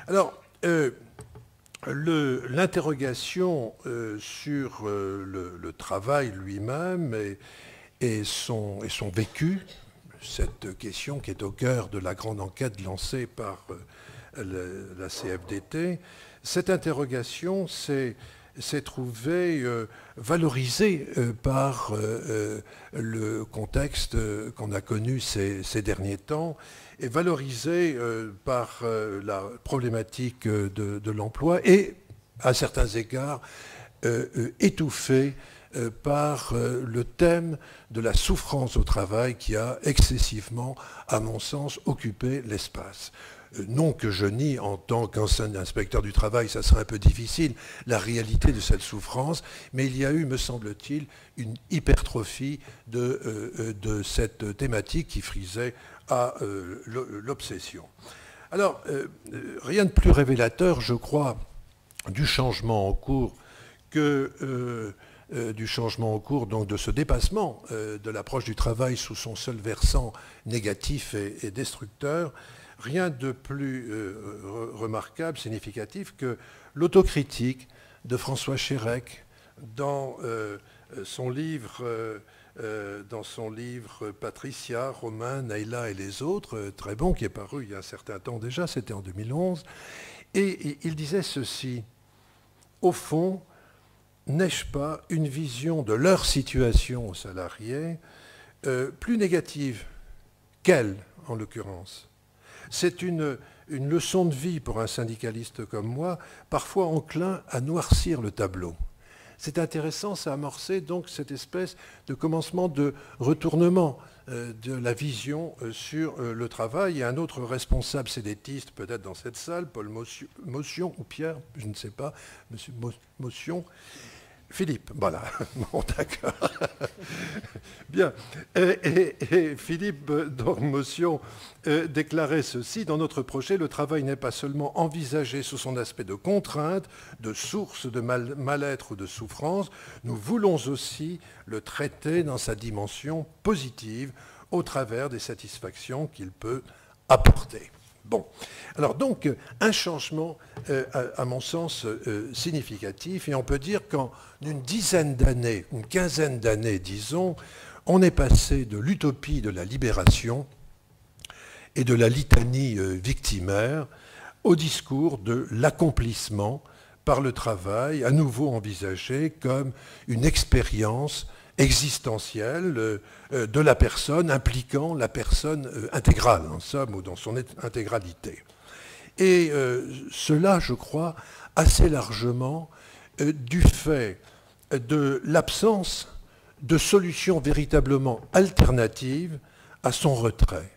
Alors, l'interrogation sur le travail lui-même et son vécu, cette question qui est au cœur de la grande enquête lancée par la CFDT, cette interrogation s'est trouvée valorisée par le contexte qu'on a connu ces derniers temps et valorisée par la problématique de l'emploi et, à certains égards, étouffée par le thème de la souffrance au travail qui a excessivement, à mon sens, occupé l'espace. Non que je nie, en tant qu'ancien inspecteur du travail, ça serait un peu difficile, la réalité de cette souffrance, mais il y a eu, me semble-t-il, une hypertrophie de cette thématique qui frisait à l'obsession. Alors, rien de plus révélateur, je crois, du changement en cours donc de ce dépassement de l'approche du travail sous son seul versant négatif et destructeur, rien de plus remarquable, significatif que l'autocritique de François Chérec dans son livre Patricia, Romain, Naïla et les autres, très bon, qui est paru il y a un certain temps déjà, c'était en 2011, et il disait ceci: au fond, n'ai-je pas une vision de leur situation aux salariés plus négative qu'elle, en l'occurrence? C'est une leçon de vie pour un syndicaliste comme moi, parfois enclin à noircir le tableau. C'est intéressant, ça a amorcé donc cette espèce de commencement de retournement de la vision sur le travail. Il y a un autre responsable sédétiste, peut-être dans cette salle, Paul Motion, ou Pierre, je ne sais pas, Monsieur Motion. Philippe, voilà, bon, d'accord. Bien. Et Philippe, dans Motion, déclarait ceci: dans notre projet, le travail n'est pas seulement envisagé sous son aspect de contrainte, de source de mal-être ou de souffrance, nous voulons aussi le traiter dans sa dimension positive, au travers des satisfactions qu'il peut apporter. Bon, alors donc un changement, à mon sens, significatif, et on peut dire qu'en une dizaine d'années, une quinzaine d'années, disons, on est passé de l'utopie de la libération et de la litanie victimaire au discours de l'accomplissement par le travail, à nouveau envisagé comme une expérience existentielle de la personne, impliquant la personne intégrale, en somme, ou dans son intégralité. Et cela, je crois, assez largement du fait de l'absence de solutions véritablement alternatives à son retrait,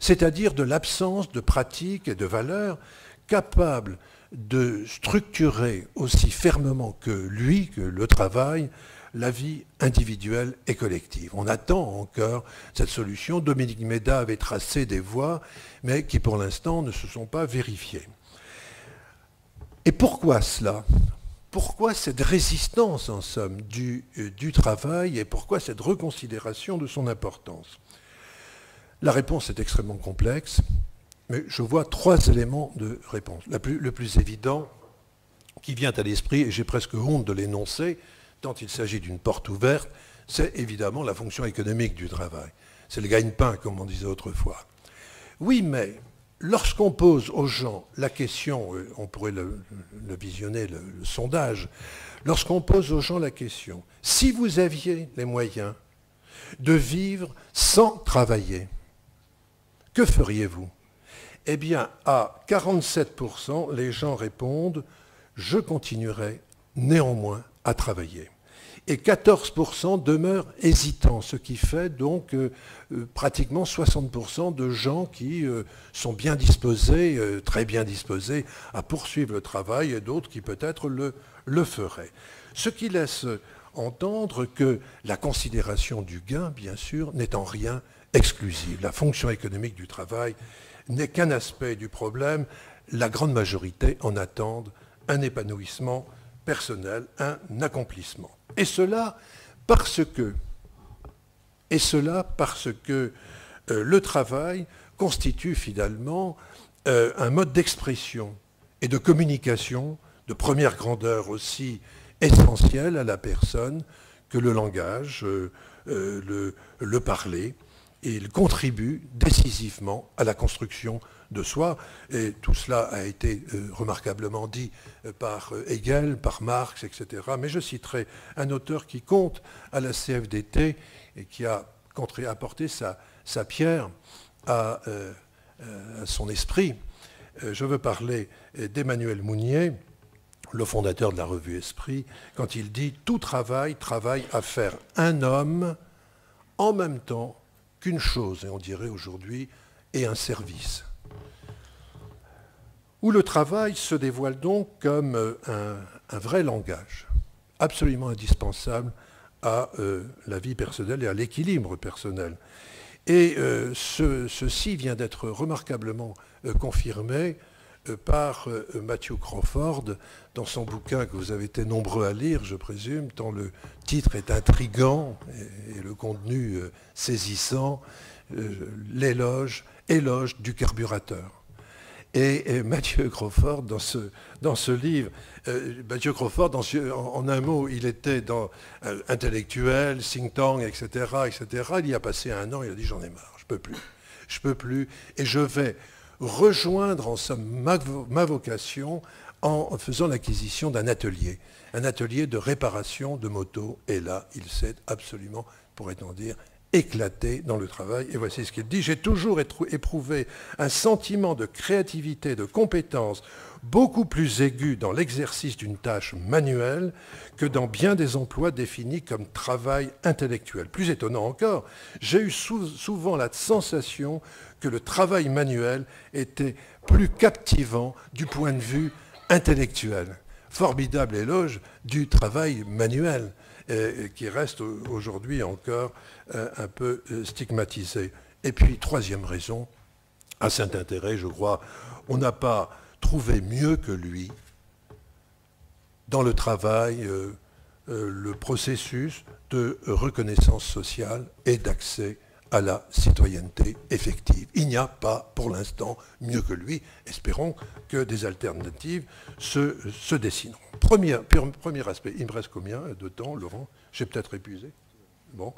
c'est-à-dire de l'absence de pratiques et de valeurs capables de structurer aussi fermement que lui, que le travail, la vie individuelle et collective. On attend encore cette solution. Dominique Méda avait tracé des voies, mais qui pour l'instant ne se sont pas vérifiées. Et pourquoi cela? Pourquoi cette résistance, en somme, du travail, et pourquoi cette reconsidération de son importance? La réponse est extrêmement complexe, mais je vois trois éléments de réponse. Le plus évident qui vient à l'esprit, et j'ai presque honte de l'énoncer, tant il s'agit d'une porte ouverte, c'est évidemment la fonction économique du travail. C'est le gagne-pain, comme on disait autrefois. Oui, mais lorsqu'on pose aux gens la question, on pourrait le visionner, le sondage, lorsqu'on pose aux gens la question, si vous aviez les moyens de vivre sans travailler, que feriez-vous? Eh bien, à 47%, les gens répondent, je continuerai néanmoins à travailler. Et 14% demeurent hésitants, ce qui fait donc pratiquement 60% de gens qui sont bien disposés, très bien disposés à poursuivre le travail, et d'autres qui peut-être le feraient. Ce qui laisse entendre que la considération du gain, bien sûr, n'est en rien exclusive. La fonction économique du travail n'est qu'un aspect du problème. La grande majorité en attendent un épanouissement personnel, un accomplissement. Et cela parce que le travail constitue finalement un mode d'expression et de communication de première grandeur aussi essentielle à la personne que le langage, le parler. Et il contribue décisivement à la construction de soi. Et tout cela a été remarquablement dit par Hegel, par Marx, etc. Mais je citerai un auteur qui compte à la CFDT et qui a apporté sa pierre à son esprit. Je veux parler d'Emmanuel Mounier, le fondateur de la revue Esprit, quand il dit « Tout travail à faire un homme en même temps qu'une chose, et on dirait aujourd'hui, et un service ». Où le travail se dévoile donc comme un vrai langage, absolument indispensable à la vie personnelle et à l'équilibre personnel. Et ceci vient d'être remarquablement confirmé par Matthew Crawford dans son bouquin que vous avez été nombreux à lire, je présume, tant le titre est intriguant et le contenu saisissant, éloge du carburateur. Et Matthew Crawford, dans ce livre, Matthew Crawford, en un mot, il était intellectuel, think tank, etc., etc. Il y a passé 1 an, il a dit « j'en ai marre, je peux plus, et je vais rejoindre en somme ma vocation en faisant l'acquisition d'un atelier, un atelier de réparation de motos. » Et là, il s'est absolument, pourrait-on dire, éclaté dans le travail. Et voici ce qu'il dit: « J'ai toujours éprouvé un sentiment de créativité, de compétence beaucoup plus aigu dans l'exercice d'une tâche manuelle que dans bien des emplois définis comme travail intellectuel. Plus étonnant encore, j'ai eu souvent la sensation que le travail manuel était plus captivant du point de vue intellectuel. » Formidable éloge du travail manuel, qui reste aujourd'hui encore un peu stigmatisé. Et puis, troisième raison, à cet intérêt, je crois, on n'a pas trouvé mieux que lui dans le travail, le processus de reconnaissance sociale et d'accès à la citoyenneté effective. Il n'y a pas, pour l'instant, mieux que lui. Espérons que des alternatives se dessineront. Premier aspect. Il me reste combien de temps, Laurent? J'ai peut-être épuisé. Bon.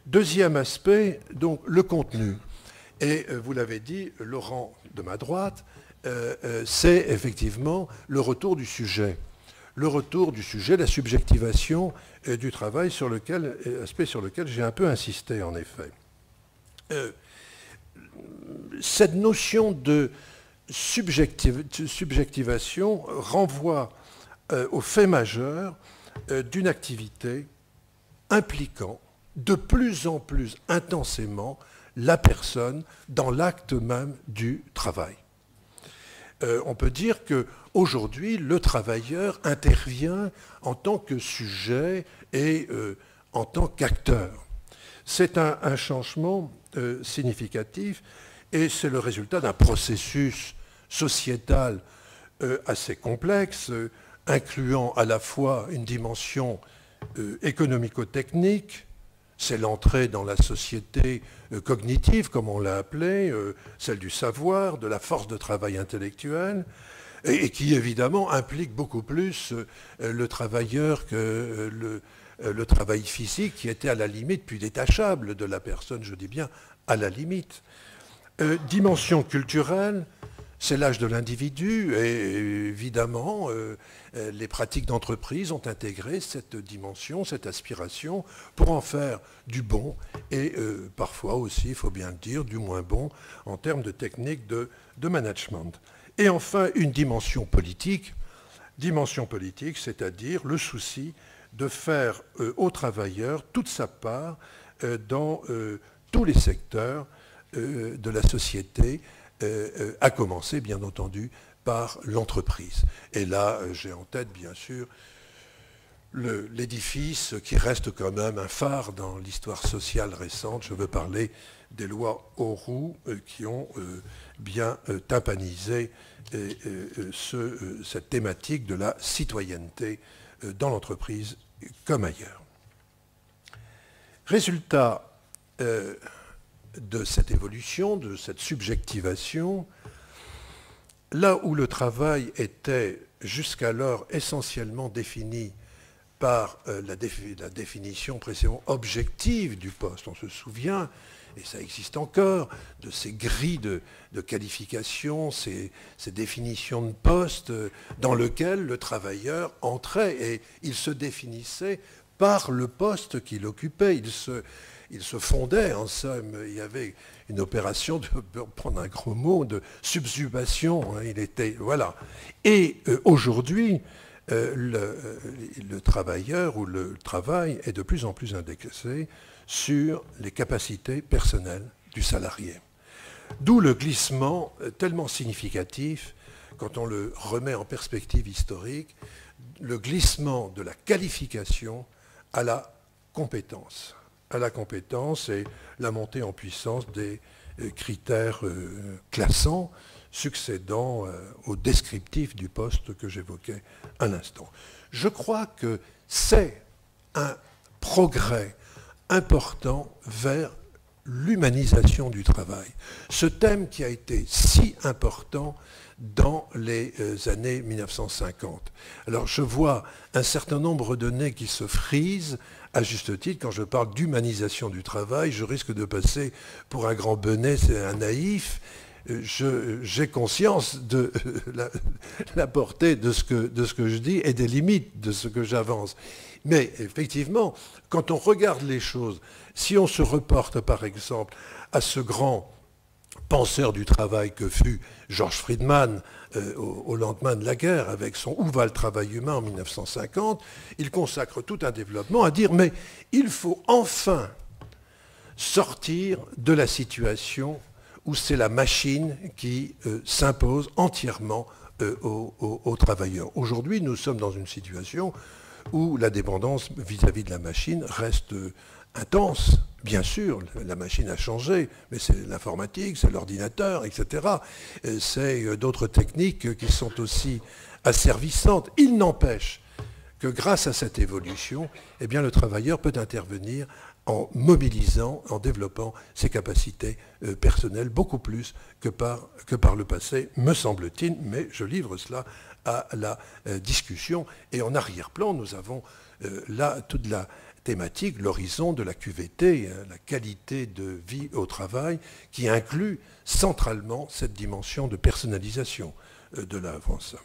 Deuxième aspect, donc le contenu. Et vous l'avez dit, Laurent, de ma droite, c'est effectivement le retour du sujet. Le retour du sujet, la subjectivation du travail, aspect sur lequel j'ai un peu insisté, en effet. Cette notion de subjectivation renvoie au fait majeur d'une activité impliquant de plus en plus intensément la personne dans l'acte même du travail. On peut dire qu'aujourd'hui, le travailleur intervient en tant que sujet et en tant qu'acteur. C'est un changement significatif et c'est le résultat d'un processus sociétal assez complexe, incluant à la fois une dimension économico-technique, c'est l'entrée dans la société cognitive, comme on l'a appelée, celle du savoir, de la force de travail intellectuelle, et qui évidemment implique beaucoup plus le travailleur que le travail physique, qui était à la limite plus détachable de la personne, je dis bien à la limite. Dimension culturelle, c'est l'âge de l'individu, et évidemment, les pratiques d'entreprise ont intégré cette dimension, cette aspiration, pour en faire du bon, et parfois aussi, il faut bien le dire, du moins bon, en termes de techniques de management. Et enfin, une dimension politique, c'est-à-dire le souci de faire aux travailleurs toute sa part dans tous les secteurs de la société, à commencer, bien entendu, par l'entreprise. Et là, j'ai en tête, bien sûr, l'édifice qui reste quand même un phare dans l'histoire sociale récente. Je veux parler des lois Auroux qui ont bien tympanisé cette thématique de la citoyenneté dans l'entreprise comme ailleurs. Résultat de cette évolution, de cette subjectivation, là où le travail était jusqu'alors essentiellement défini par la définition précisément objective du poste. On se souvient, et ça existe encore, de ces grilles de qualification, ces définitions de poste dans lesquelles le travailleur entrait et il se définissait par le poste qu'il occupait. Il se fondait, en somme, il y avait une opération, pour prendre un gros mot, de subsumation. Hein, il était, voilà. Et aujourd'hui, le travailleur ou le travail est de plus en plus indexé sur les capacités personnelles du salarié. D'où le glissement tellement significatif, quand on le remet en perspective historique, le glissement de la qualification à la compétence. À la compétence et la montée en puissance des critères classants succédant au descriptif du poste que j'évoquais à l'instant. Je crois que c'est un progrès important vers l'humanisation du travail. Ce thème qui a été si important dans les années 1950. Alors je vois un certain nombre de nez qui se frisent, à juste titre, quand je parle d'humanisation du travail, je risque de passer pour un grand benet, c'est un naïf. J'ai conscience de la portée de ce que je dis et des limites de ce que j'avance. Mais effectivement, quand on regarde les choses, si on se reporte par exemple à ce grand penseur du travail que fut George Friedman au lendemain de la guerre, avec son « Où va le travail humain » en 1950, il consacre tout un développement à dire « mais il faut enfin sortir de la situation où c'est la machine qui s'impose entièrement aux travailleurs. » Aujourd'hui, nous sommes dans une situation où la dépendance vis-à-vis de la machine reste intense. Bien sûr, la machine a changé, mais c'est l'informatique, c'est l'ordinateur, etc. C'est d'autres techniques qui sont aussi asservissantes. Il n'empêche que grâce à cette évolution, eh bien, le travailleur peut intervenir en mobilisant, en développant ses capacités personnelles beaucoup plus que par le passé, me semble-t-il, mais je livre cela à la discussion. Et en arrière-plan, nous avons là toute la thématique, l'horizon de la QVT, la qualité de vie au travail, qui inclut centralement cette dimension de personnalisation de l'œuvre en somme.